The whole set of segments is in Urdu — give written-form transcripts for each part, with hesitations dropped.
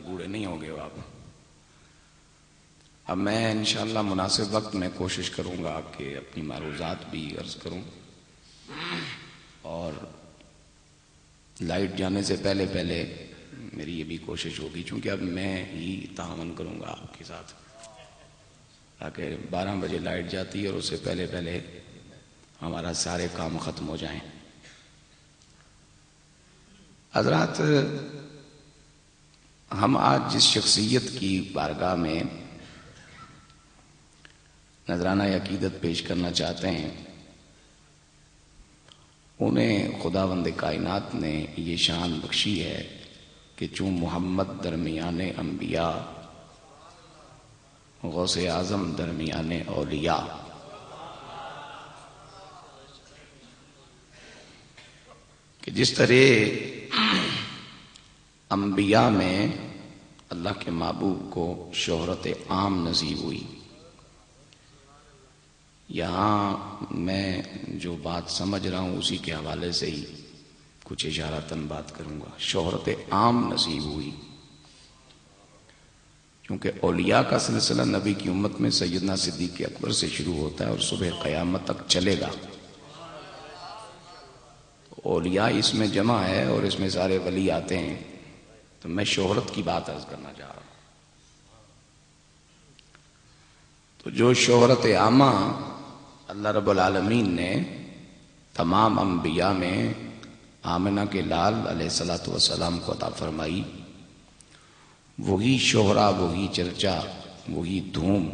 بوڑھے نہیں ہوں گے آپ. اب میں انشاءاللہ مناسب وقت میں کوشش کروں گا کہ اپنی معروضات بھی عرض کروں، اور لائٹ جانے سے پہلے پہلے میری یہ بھی کوشش ہوگی، چونکہ اب میں ہی تعاون کروں گا آپ کے ساتھ، تاکہ 12 بجے لائٹ جاتی ہے اور اس سے پہلے پہلے ہمارا سارے کام ختم ہو جائیں. حضرات، ہم آج جس شخصیت کی بارگاہ میں نذرانہ عقیدت پیش کرنا چاہتے ہیں، انہیں خداوند کائنات نے یہ شان بخشی ہے کہ چون محمد درمیان انبیاء، غوث اعظم درمیان اولیاء، کہ جس طرح انبیاء میں اللہ کے محبوب کو شہرت عام نصیب ہوئی، یہاں میں جو بات سمجھ رہا ہوں اسی کے حوالے سے ہی کچھ اشارتاً بات کروں گا. شہرت عام نصیب ہوئی کیونکہ اولیاء کا سلسلہ نبی کی امت میں سیدنا صدیق اکبر سے شروع ہوتا ہے اور صبح قیامت تک چلے گا. اولیاء اس میں جمع ہے اور اس میں سارے ولی آتے ہیں، تو میں شہرت کی بات عرض کرنا چاہ رہا ہوں. تو جو شہرت عامہ اللہ رب العالمین نے تمام انبیاء میں آمنہ کے لال علیہ الصلوۃ والسلام کو عطا فرمائی، وہی شہرہ، وہی چرچا، وہی دھوم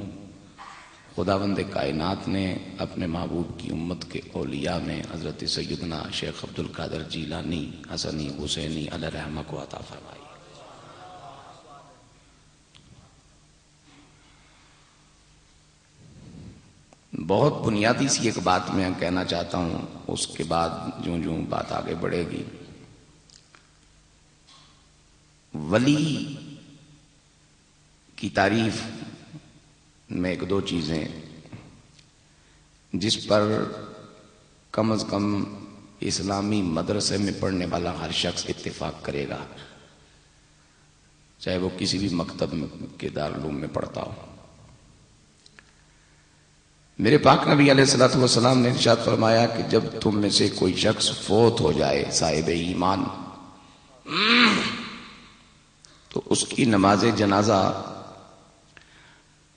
خداوند کائنات نے اپنے محبوب کی امت کے اولیاء میں حضرت سیدنا شیخ عبد القادر جیلانی حسنی حسینی علیہ رحمہ کو عطا فرمائی. بہت بنیادی سی ایک بات میں کہنا چاہتا ہوں، اس کے بعد جو جو بات آگے بڑھے گی. ولی کی تعریف میں ایک دو چیزیں جس پر کم از کم اسلامی مدرسے میں پڑھنے والا ہر شخص اتفاق کرے گا، چاہے وہ کسی بھی مکتب کے دارالعلوم میں پڑھتا ہو. میرے پاک نبی علیہ الصلوۃ والسلام نے ارشاد فرمایا کہ جب تم میں سے کوئی شخص فوت ہو جائے صاحب ایمان، تو اس کی نماز جنازہ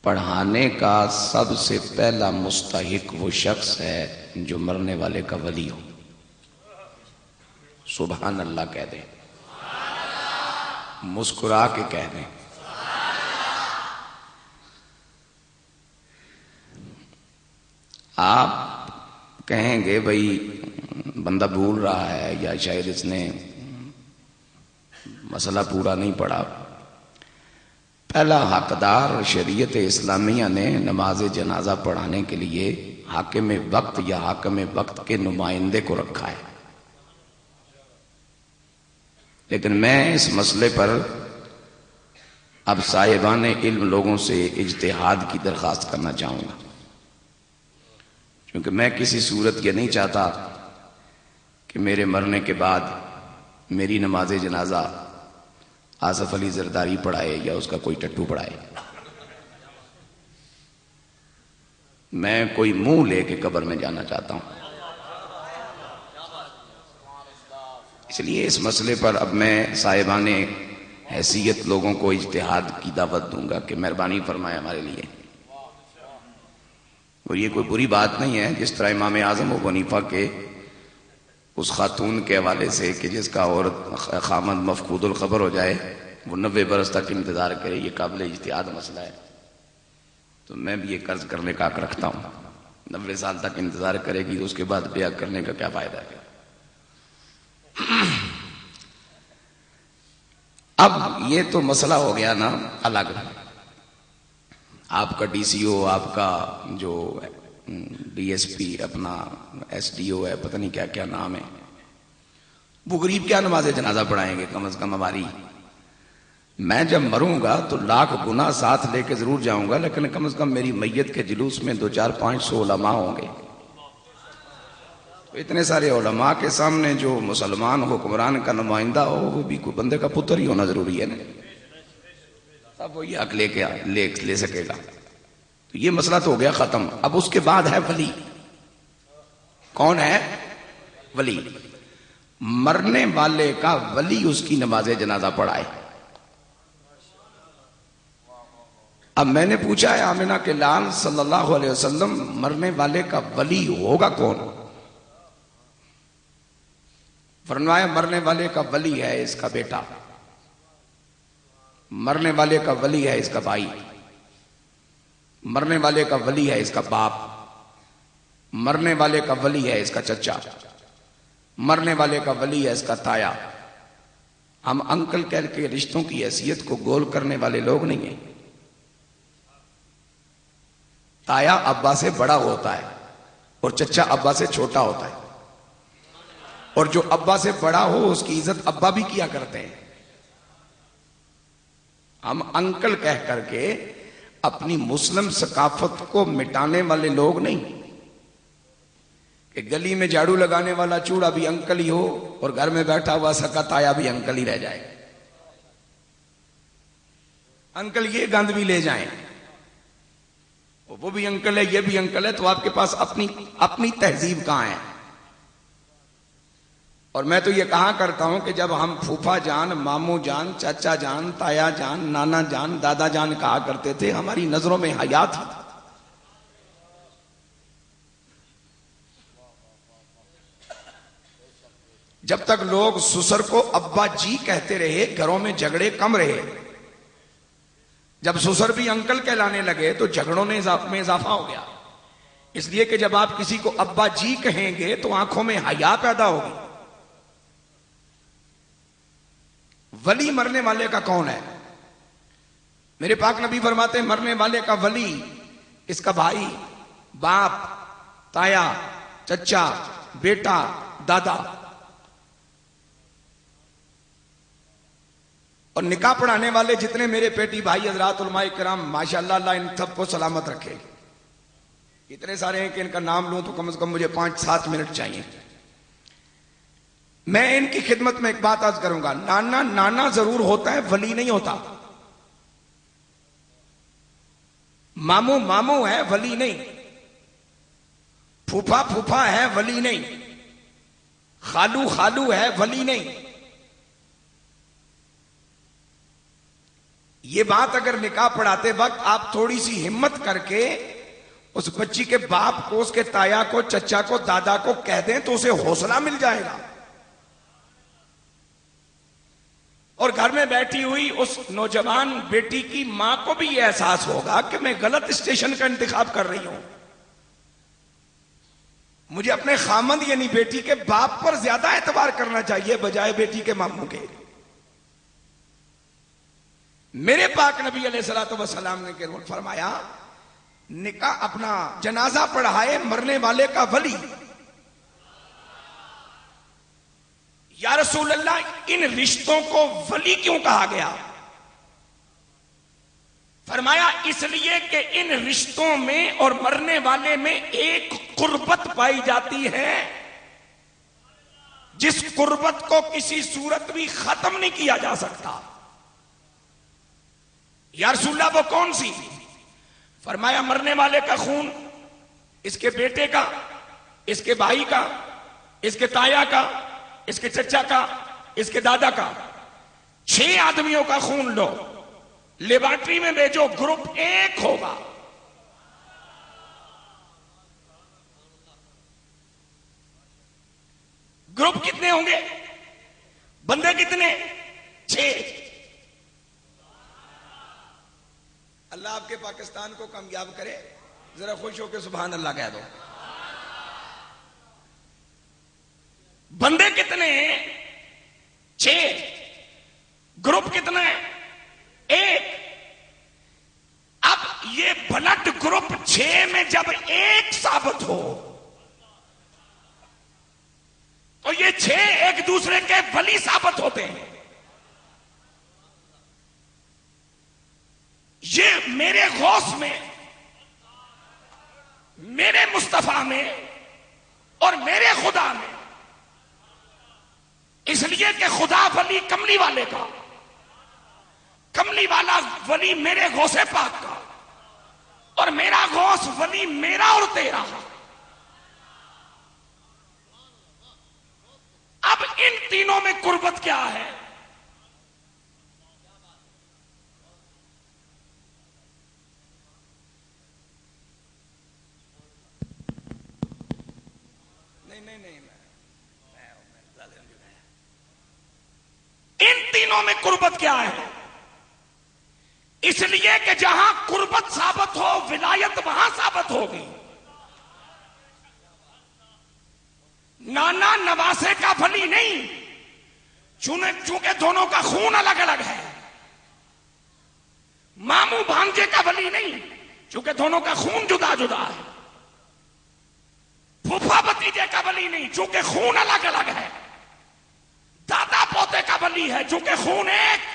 پڑھانے کا سب سے پہلا مستحق وہ شخص ہے جو مرنے والے کا ولی ہو. سبحان اللہ کہہ دیں، مسکرا کے کہہ دیں. آپ کہیں گے بھائی بندہ بھول رہا ہے یا شاید اس نے مسئلہ پورا نہیں پڑھا. پہلا حقدار شریعت اسلامیہ نے نماز جنازہ پڑھانے کے لیے حاکم وقت یا حاکم وقت کے نمائندے کو رکھا ہے. لیکن میں اس مسئلے پر اب صاحبان علم لوگوں سے اجتہاد کی درخواست کرنا چاہوں گا، کیونکہ میں کسی صورت یہ نہیں چاہتا کہ میرے مرنے کے بعد میری نماز جنازہ آصف علی زرداری پڑھائے یا اس کا کوئی ٹٹو پڑھائے. میں کوئی منہ لے کے قبر میں جانا چاہتا ہوں. اس لیے اس مسئلے پر اب میں صاحبان حیثیت لوگوں کو اجتہاد کی دعوت دوں گا کہ مہربانی فرمائے ہمارے لیے. اور یہ کوئی بری بات نہیں ہے، جس طرح امام اعظم ابو حنیفہ کے اس خاتون کے حوالے سے کہ جس کا عورت خامد مفقود الخبر ہو جائے وہ 90 برس تک انتظار کرے، یہ قابل اجتہاد مسئلہ ہے. تو میں بھی یہ قرض کرنے کا حق رکھتا ہوں. 90 سال تک انتظار کرے گی تو اس کے بعد بیعہ کرنے کا کیا فائدہ ہے؟ اب یہ تو مسئلہ ہو گیا نا الگ. آپ کا ڈی سی او، آپ کا جو ڈی ایس پی، اپنا ایس ڈی او ہے، پتہ نہیں کیا کیا نام ہے، وہ غریب کیا نماز جنازہ پڑھائیں گے؟ کم از کم ہماری، میں جب مروں گا تو لاکھ گناہ ساتھ لے کے ضرور جاؤں گا، لیکن کم از کم میری میت کے جلوس میں 200-500 علماء ہوں گے. تو اتنے سارے علماء کے سامنے جو مسلمان حکمران کا نمائندہ ہو وہ بھی کوئی بندے کا پتر ہی ہونا ضروری ہے نا. اب وہ یہ حق لے سکے گا. تو یہ مسئلہ تو ہو گیا ختم. اب اس کے بعد ہے ولی. کون ہے ولی؟ مرنے والے کا ولی اس کی نماز جنازہ پڑھائے. اب میں نے پوچھا ہے آمنہ کے لال صلی اللہ علیہ وسلم مرنے والے کا ولی ہوگا کون؟ فرمایا مرنے والے کا ولی ہے اس کا بیٹا، مرنے والے کا ولی ہے اس کا بھائی، مرنے والے کا ولی ہے اس کا باپ، مرنے والے کا ولی ہے اس کا چچا، مرنے والے کا ولی ہے اس کا تایا. ہم انکل کہہ کے رشتوں کی حیثیت کو گول کرنے والے لوگ نہیں ہیں. تایا ابا سے بڑا ہوتا ہے اور چچا ابا سے چھوٹا ہوتا ہے، اور جو ابا سے بڑا ہو اس کی عزت ابا بھی کیا کرتے ہیں. ہم انکل کہہ کر کے اپنی مسلم ثقافت کو مٹانے والے لوگ نہیں کہ گلی میں جھاڑو لگانے والا چوڑا بھی انکل ہی ہو اور گھر میں بیٹھا ہوا سکا تایا بھی انکل ہی رہ جائے. انکل یہ گند بھی لے جائیں، وہ بھی انکل ہے یہ بھی انکل ہے، تو آپ کے پاس اپنی تہذیب کہاں ہے؟ اور میں تو یہ کہا کرتا ہوں کہ جب ہم پھوپھا جان، ماموں جان، چاچا جان، تایا جان، نانا جان، دادا جان کہا کرتے تھے، ہماری نظروں میں حیا تھی. جب تک لوگ سسر کو ابا جی کہتے رہے گھروں میں جھگڑے کم رہے. جب سسر بھی انکل کہلانے لگے تو جھگڑوں میں اضافہ ہو گیا. اس لیے کہ جب آپ کسی کو ابا جی کہیں گے تو آنکھوں میں حیا پیدا ہوگی. ولی مرنے والے کا کون ہے؟ میرے پاک نبی فرماتے ہیں مرنے والے کا ولی اس کا بھائی، باپ، تایا، چچا، بیٹا، دادا. اور نکاح پڑھانے والے جتنے میرے پیٹی بھائی حضرات علماء کرام ماشاءاللہ اللہ ان سب کو سلامت رکھے. اتنے سارے ہیں کہ ان کا نام لوں تو کم از کم مجھے 5-7 منٹ چاہیے. میں ان کی خدمت میں ایک بات عرض کروں گا. نانا ضرور ہوتا ہے، ولی نہیں ہوتا. ماموں ہے، ولی نہیں. پھوپھا ہے، ولی نہیں. خالو ہے، ولی نہیں. یہ بات اگر نکاح پڑھاتے وقت آپ تھوڑی سی ہمت کر کے اس بچی کے باپ کو، اس کے تایا کو، چچا کو، دادا کو کہہ دیں تو اسے حوصلہ مل جائے گا. اور گھر میں بیٹھی ہوئی اس نوجوان بیٹی کی ماں کو بھی یہ احساس ہوگا کہ میں غلط اسٹیشن کا انتخاب کر رہی ہوں. مجھے اپنے خامند یعنی بیٹی کے باپ پر زیادہ اعتبار کرنا چاہیے بجائے بیٹی کے ماموں کے. میرے پاک نبی علیہ الصلوۃ والسلام نے فرمایا نکاح اپنا جنازہ پڑھائے مرنے والے کا ولی. یا رسول اللہ ان رشتوں کو ولی کیوں کہا گیا؟ فرمایا اس لیے کہ ان رشتوں میں اور مرنے والے میں ایک قربت پائی جاتی ہے جس قربت کو کسی صورت بھی ختم نہیں کیا جا سکتا. یا رسول اللہ وہ کون سی؟ فرمایا مرنے والے کا خون اس کے بیٹے کا، اس کے بھائی کا، اس کے تایا کا، اس کے چچا کا، اس کے دادا کا. 6 آدمیوں کا خون لو، لیبارٹری میں بھیجو، گروپ 1 ہوگا. گروپ کتنے ہوں گے؟ بندے کتنے؟ 6. اللہ آپ کے پاکستان کو کامیاب کرے. ذرا خوش ہو کے سبحان اللہ کہہ دو. بندے کتنے ہیں؟ 6. گروپ کتنا ہے؟ 1. اب یہ بلڈ گروپ 6 میں جب 1 ثابت ہو تو یہ 6 ایک دوسرے کے ولی ثابت ہوتے ہیں. یہ میرے غوث میں، میرے مصطفیٰ میں اور میرے خدا میں. اس لیے کہ خدا ولی کملی والے کا، کملی والا ولی میرے غوث پاک کا، اور میرا غوث ولی میرا اور تیرا۔ اب ان تینوں میں قربت کیا ہے؟ ان تینوں میں قربت کیا ہے؟ اس لیے کہ جہاں قربت ثابت ہو ولایت وہاں ثابت ہوگی۔ نانا نواسے کا ولی نہیں، چونکہ دونوں کا خون الگ الگ ہے۔ ماموں بھانجے کا ولی نہیں، چونکہ دونوں کا خون جدا جدا ہے۔ پھوپھا بھتیجے کا ولی نہیں، چونکہ خون الگ الگ ہے۔ دادا پوتے کا ولی ہے، چونکہ خون ایک۔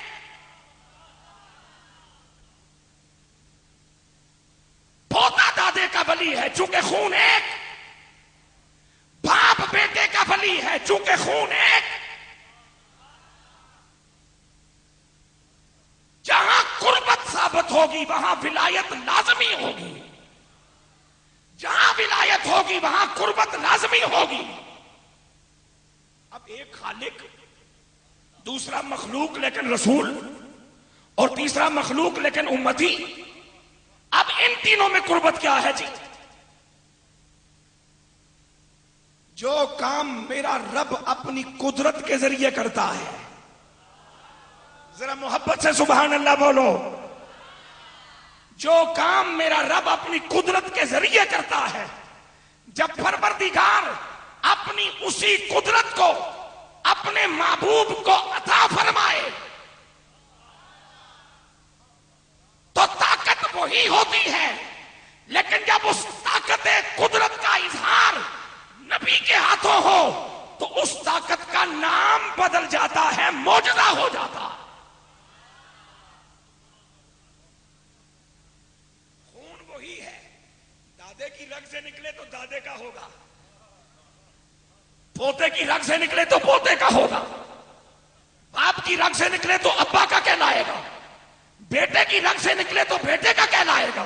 پوتا دادے کا ولی ہے، چونکہ خون ایک۔ باپ بیٹے کا ولی ہے، چونکہ خون ایک۔ جہاں قربت ثابت ہوگی وہاں ولایت لازمی ہوگی، جہاں ولایت ہوگی وہاں قربت لازمی ہوگی۔ اب ایک خالق، دوسرا مخلوق لیکن رسول، اور تیسرا مخلوق لیکن امتی۔ اب ان تینوں میں قربت کیا ہے جی؟ جو کام میرا رب اپنی قدرت کے ذریعے کرتا ہے، ذرا محبت سے سبحان اللہ بولو۔ جو کام میرا رب اپنی قدرت کے ذریعے کرتا ہے، جب پروردگار اپنی اسی قدرت کو اپنے محبوب کو عطا فرمائے تو طاقت وہی ہوتی ہے، لیکن جب اس طاقت قدرت کا اظہار نبی کے ہاتھوں ہو تو اس طاقت کا نام بدل جاتا ہے، معجزہ ہو جاتا۔ خون وہی ہے، دادے کی رگ سے نکلے تو دادے کا ہوگا، پوتے کی رگ سے نکلے تو پوتے کا ہوگا، باپ کی رگ سے نکلے تو ابا کا کہلائے گا، بیٹے کی رگ سے نکلے تو بیٹے کا کہلائے گا۔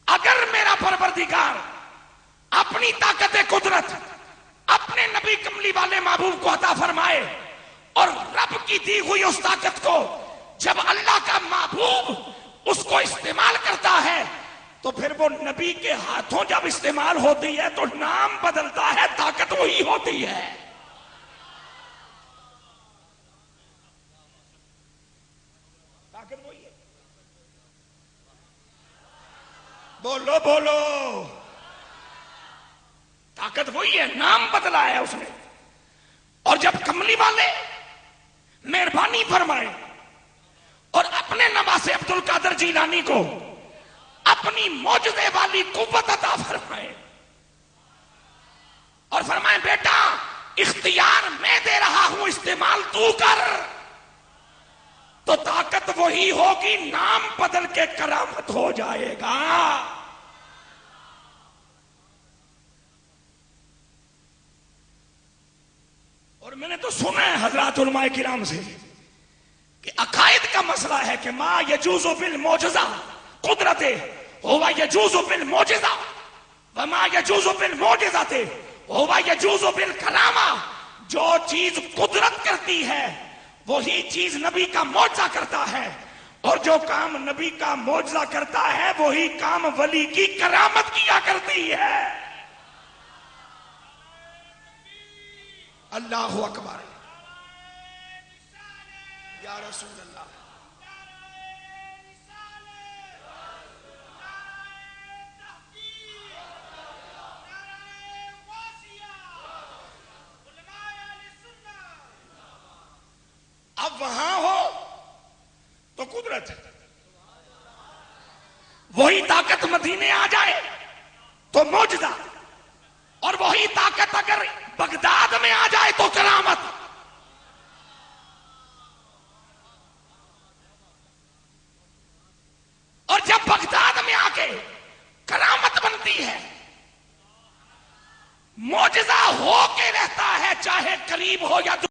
اگر میرا پروردگار اپنی طاقت قدرت اپنے نبی کملی والے محبوب کو عطا فرمائے، اور رب کی دی ہوئی اس طاقت کو جب اللہ کا محبوب اس کو استعمال کرتا ہے تو پھر وہ نبی کے ہاتھوں جب استعمال ہوتی ہے تو نام بدلتا ہے، طاقت وہی ہوتی ہے۔ طاقت وہی ہے، بولو بولو، طاقت وہی ہے، نام بدلا ہے اس نے۔ اور جب کملی والے مہربانی فرمائے اور اپنے نواسے عبد القادر جیلانی کو اپنی معجزے والی قوت عطا فرمائے اور فرمائے بیٹا اختیار میں دے رہا ہوں، استعمال تو کر، تو طاقت وہی ہوگی، نام بدل کے کرامت ہو جائے گا۔ اور میں نے تو سنا ہے حضرات علماء کرام سے کہ عقائد کا مسئلہ ہے کہ ما یجوز بالمعجزہ قدرت ہوا یجوز بالمعجزہ وما یجوز بالمعجزہ ہوا یجوز بالکرامہ۔ جو چیز قدرت کرتی ہے وہی چیز نبی کا معجزہ کرتا ہے، اور جو کام نبی کا معجزہ کرتا ہے وہی کام ولی کی کرامت کیا کرتی ہے۔ اللہ اکبر، یا رسول اللہ۔ اب وہاں ہو تو قدرت، وہی طاقت مدینے آ جائے تو معجزہ، اور وہی طاقت اگر بغداد میں آ جائے تو کرامت۔